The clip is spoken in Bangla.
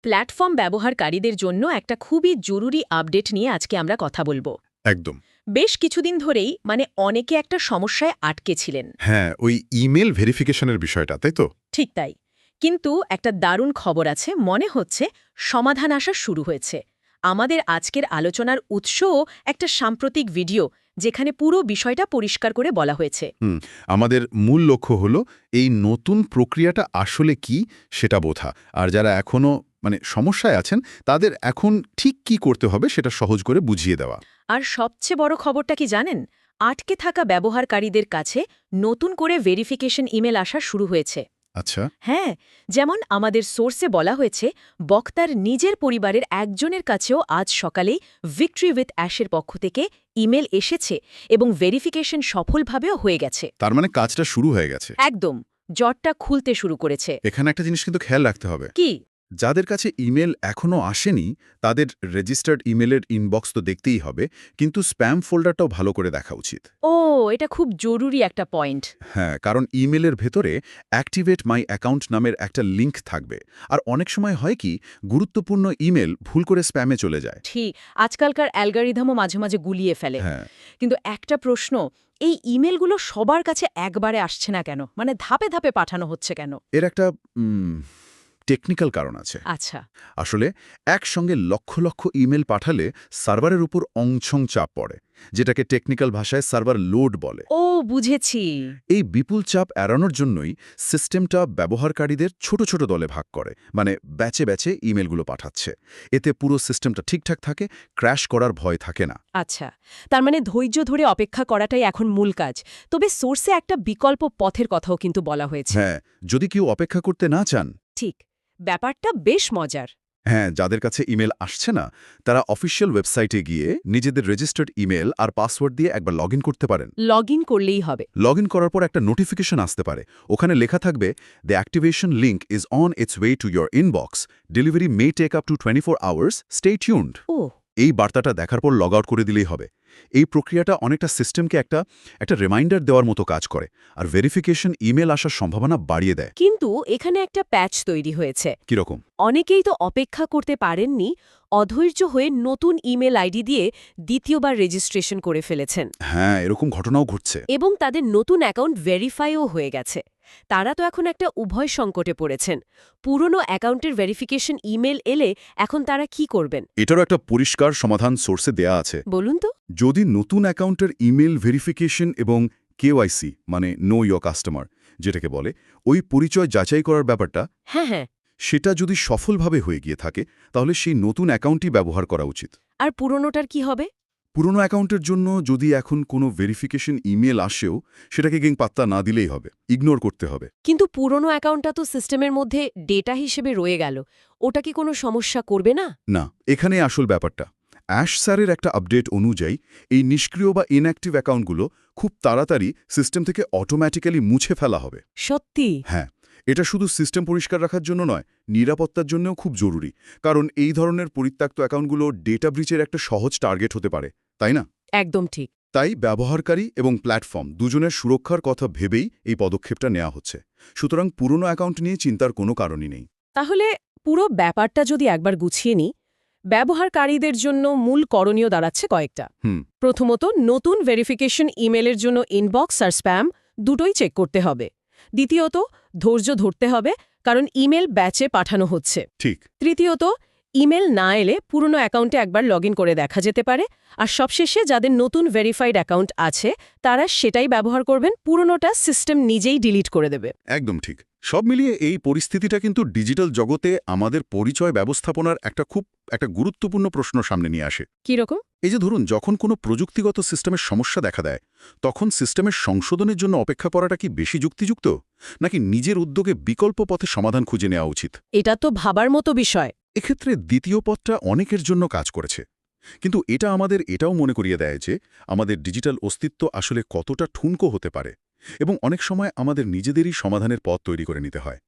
প্ল্যাটফর্ম ব্যবহারকারীদের জন্য একটা খুবই জরুরি আপডেট নিয়ে আজকে আমরা কথা বলবো। একদম। বেশ কিছুদিন ধরেই অনেকে একটা সমস্যায় আটকে ছিলেন। হ্যাঁ, ওই ইমেল ভেরিফিকেশনের বিষয়টা, তাই তো? ঠিক তাই। কিন্তু একটা দারুণ খবর আছে, মনে হচ্ছে সমাধান আসা শুরু হয়েছে। আমাদের আজকের আলোচনার উৎসও একটা সাম্প্রতিক ভিডিও, যেখানে পুরো বিষয়টা পরিষ্কার করে বলা হয়েছে। আমাদের মূল লক্ষ্য হলো এই নতুন প্রক্রিয়াটা আসলে কি সেটা বোঝা, আর যারা এখনো সমস্যায় আছেন তাদের এখন ঠিক কি করতে হবে সেটা সহজ করে বুঝিয়ে দেওয়া। আর সবচেয়ে বড় খবরটা কি জানেন? আটকে থাকা ব্যবহারকারীদের কাছে নতুন করে ভেরিফিকেশন ইমেল আসা শুরু হয়েছে। আচ্ছা। হ্যাঁ, যেমন আমাদের সোর্সে বলা হয়েছে, বক্তার নিজের পরিবারের একজনের কাছেও আজ সকালেই ভিক্টরি উইথ অ্যাশের পক্ষ থেকে ইমেল এসেছে এবং ভেরিফিকেশন সফলভাবেও হয়ে গেছে। তার কাজটা শুরু হয়ে গেছে। একদম, জটটা খুলতে শুরু করেছে। এখানে একটা জিনিস কিন্তু খেয়াল রাখতে হবে। কি? যাদের কাছে ইমেল এখনো আসেনি তাদের রেজিস্টার্ড ইমেলের ইনবক্স তো দেখতেই হবে, কিন্তু স্প্যাম ফোল্ডারটাও ভালো করে দেখা উচিত। ও, এটা খুব জরুরি একটা পয়েন্ট। হ্যাঁ, কারণ ইমেলের ভেতরে অ্যাক্টিভেট মাই অ্যাকাউন্ট নামের একটা লিঙ্ক থাকবে, আর অনেক সময় হয় কি গুরুত্বপূর্ণ ইমেল ভুল করে স্প্যামে চলে যায়। ঠিক, আজকালকার অ্যালগরিদমও মাঝে মাঝে গুলিয়ে ফেলে। হ্যাঁ, কিন্তু একটা প্রশ্ন, এই ইমেলগুলো সবার কাছে একবারে আসছে না কেন? ধাপে ধাপে পাঠানো হচ্ছে কেন? এর একটা টেকনিক্যাল কারণ আছে। আচ্ছা। আসলে একসঙ্গে লক্ষ লক্ষ ইমেল পাঠালে সার্ভারের উপর অংছং চাপ পড়ে, যেটাকে টেকনিক্যাল ভাষায় সার্ভার লোড বলে। ও, বুঝেছি। এই বিপুল চাপ এড়ানোর জন্যই সিস্টেমটা ব্যবহারকারীদের ছোট ছোট দলে ভাগ করে, ব্যাচে ব্যাচে ইমেলগুলো পাঠাচ্ছে। এতে পুরো সিস্টেমটা ঠিকঠাক থাকে, ক্র্যাশ করার ভয় থাকে না। আচ্ছা, তার ধৈর্য ধরে অপেক্ষা করাটাই এখন মূল কাজ। তবে সোর্সে একটা বিকল্প পথের কথাও কিন্তু বলা হয়েছে। হ্যাঁ, যদি কেউ অপেক্ষা করতে না চান। ঠিক, ব্যাপারটা বেশ মজার। হ্যাঁ, যাদের কাছে ইমেল আসছে না তারা অফিসিয়াল ওয়েবসাইটে গিয়ে নিজেদের রেজিস্টার্ড ইমেল আর পাসওয়ার্ড দিয়ে একবার লগ করতে পারেন। লগ করলেই হবে। লগ করার পর একটা নোটিফিকেশন আসতে পারে, ওখানে লেখা থাকবে the activation link is on its way to your inbox, delivery may take up to 24 hours, stay tuned. ও, এই বার্তাটা দেখার পর লগ আউট করে দিলেই হবে। এই প্রক্রিয়াটা অনেকটা সিস্টেমকে একটা রিমাইন্ডার দেওয়ার মতো কাজ করে, আর ভেরিফিকেশন ইমেল আসার সম্ভাবনা বাড়িয়ে দেয়। কিন্তু এখানে একটা প্যাচ তৈরি হয়েছে। কিরকম? অনেকেই তো অপেক্ষা করতে পারেননি, অধৈর্য হয়ে নতুন ইমেল আইডি দিয়ে দ্বিতীয়বার রেজিস্ট্রেশন করে ফেলেছেন। হ্যাঁ, এরকম ঘটনাও ঘটছে। এবং তাদের নতুন অ্যাকাউন্ট ভেরিফাইও হয়ে গেছে। তারা তো এখন একটা উভয় সংকটে পড়েছেন। পুরনো অ্যাকাউন্টের ভেরিফিকেশন ইমেল এলে এখন তারা কি করবেন? এটারও একটা পরিষ্কার সমাধান সোর্সে দেয়া আছে। বলুন তো। যদি নতুন অ্যাকাউন্টের ইমেল ভেরিফিকেশন এবং কেওয়াইসি নো ইয়োর কাস্টমার যেটাকে বলে, ওই পরিচয় যাচাই করার ব্যাপারটা, হ্যাঁ হ্যাঁ। সেটা যদি সফলভাবে হয়ে গিয়ে থাকে তাহলে সেই নতুন অ্যাকাউন্টই ব্যবহার করা উচিত। আর পুরনোটার কি হবে? পুরনো অ্যাকাউন্টের জন্য যদি এখন কোনো ভেরিফিকেশন ইমেল আসেও সেটাকে পাত্তা না দিলেই হবে, ইগনোর করতে হবে। কিন্তু পুরনো অ্যাকাউন্টটা তো সিস্টেমের মধ্যে ডেটা হিসেবে রয়ে গেল, ওটা কি কোনো সমস্যা করবে না? না, এখানে আসল ব্যাপারটা। অ্যাশ স্যারের একটা আপডেট অনুযায়ী এই নিষ্ক্রিয় বা ইনঅ্যাক্টিভ অ্যাকাউন্টগুলো খুব তাড়াতাড়ি সিস্টেম থেকে অটোম্যাটিক্যালি মুছে ফেলা হবে। সত্যি? হ্যাঁ, এটা শুধু সিস্টেম পরিষ্কার রাখার জন্য নয়, নিরাপত্তার জন্যও খুব জরুরি। কারণ এই ধরনের পরিত্যক্ত অ্যাকাউন্টগুলো ডেটা ব্রিচের একটা সহজ টার্গেট হতে পারে, তাই না? একদম ঠিক। তাই ব্যবহারকারী এবং প্ল্যাটফর্ম দুজনের সুরক্ষার কথা ভেবেই এই পদক্ষেপটা নেওয়া হচ্ছে। সুতরাং পুরনো অ্যাকাউন্ট নিয়ে চিন্তার কোনো কারণই নেই। তাহলে পুরো ব্যাপারটা যদি একবার গুছিয়ে নিই, ব্যবহারকারীদের জন্য মূল করণীয় দাঁড়াচ্ছে কয়েকটা। প্রথমত, নতুন ভেরিফিকেশন ইমেলের জন্য ইনবক্স আর স্প্যাম দুটোই চেক করতে হবে। দ্বিতীয়ত, ধৈর্য ধরতে হবে, কারণ ইমেল ব্যাচে পাঠানো হচ্ছে। ঠিক। তৃতীয়ত, ইমেল না এলে পুরনো অ্যাকাউন্টে একবার লগ করে দেখা যেতে পারে। আর সবশেষে, যাদের নতুন ভেরিফাইড অ্যাকাউন্ট আছে তারা সেটাই ব্যবহার করবেন, পুরনোটা সিস্টেম নিজেই ডিলিট করে দেবে। একদম ঠিক। সব মিলিয়ে এই পরিস্থিতিটা কিন্তু ডিজিটাল জগতে আমাদের পরিচয় ব্যবস্থাপনার একটা গুরুত্বপূর্ণ প্রশ্ন সামনে নিয়ে আসে। কিরকম? এই যে ধরুন, যখন কোনো প্রযুক্তিগত সিস্টেমের সমস্যা দেখা দেয় তখন সিস্টেমের সংশোধনের জন্য অপেক্ষা করাটা কি বেশি যুক্তিযুক্ত, নাকি নিজের উদ্যোগে বিকল্প পথে সমাধান খুঁজে নেওয়া উচিত? এটা তো ভাবার মতো বিষয়। এক্ষেত্রে দ্বিতীয় পথটা অনেকের জন্য কাজ করেছে, কিন্তু এটা আমাদের এটাও মনে করিয়ে দেয় যে আমাদের ডিজিটাল অস্তিত্ব আসলে কতটা ঠুনকো হতে পারে, এবং অনেক সময় আমাদের নিজেদেরই সমাধানের পথ তৈরি করে নিতে হয়।